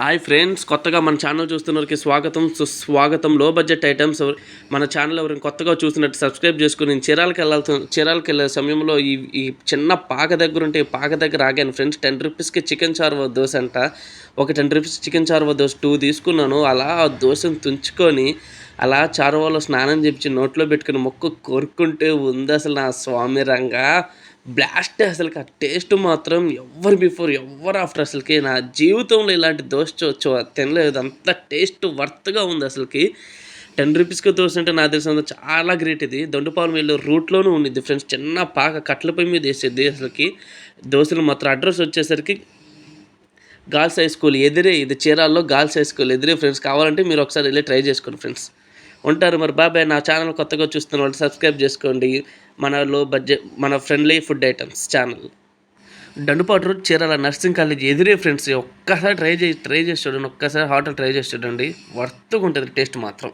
Hi friends, కొత్తగా మన channel చూస్తున్నవారికి స్వాగతం సుస్వాగతం. లో బడ్జెట్ ఐటమ్స్ మన ఛానల్ ఎవరైనా కొత్తగా చూసినట్టు సబ్స్క్రైబ్ చేసుకుని నేను చీరాలకి వెళ్ళే సమయంలో ఈ చిన్న పాక దగ్గర ఉంటే ఈ పాక దగ్గర ఆగాను ఫ్రెండ్స్. 10 రూపీస్కి చికెన్ చార్వా దోశ అంట. ఒక 10 రూపీస్ చికెన్ చార్వా దోశ 2 తీసుకున్నాను. అలా ఆ దోశను తుంచుకొని అలా చార్వాలో స్నానం చేపించి నోట్లో పెట్టుకుని మొక్కు కోరుకుంటే ఉంది అసలు నా స్వామి రంగా. బ్లాస్ట్ అసలుకి ఆ టేస్ట్ మాత్రం ఎవరు బిఫోర్ ఎవరు ఆఫ్టర్ అసలుకి నా జీవితంలో ఇలాంటి దోశ తినలేదు. అంత టేస్ట్ వర్త్గా ఉంది అసలుకి. 10 రూపీస్కి దోశ అంటే నాకు తెలిసినంత చాలా గ్రేట్. ఇది దొండపాలెం వెళ్ళే రూట్లోనూ ఉండిద్ది ఫ్రెండ్స్. చిన్న పాక కట్ల పొయ్యి మీద వేసేది అసలుకి దోశలు మాత్రం. అడ్రస్ వచ్చేసరికి గర్ల్స్ హై స్కూల్ ఎదురే, ఇది చీరాల్లో గర్ల్స్ హై స్కూల్ ఎదురే ఫ్రెండ్స్. కావాలంటే మీరు ఒకసారి వెళ్ళి ట్రై చేసుకోండి ఫ్రెండ్స్. ఉంటారు మరి. బాబాయ్. నా ఛానల్ కొత్తగా చూస్తున్న వాళ్ళు సబ్స్క్రైబ్ చేసుకోండి. మన లో బడ్జెట్ మన friendly food items channel. Dandupatu road Chirala nursing college ఎదురే ఫ్రెండ్స్. ఒక్కసారి ట్రై చేసి చూడండి. ఒక్కసారి హోటల్ ట్రై చేసి చూడండి. వర్త్గా ఉంటుంది టేస్ట్ మాత్రం.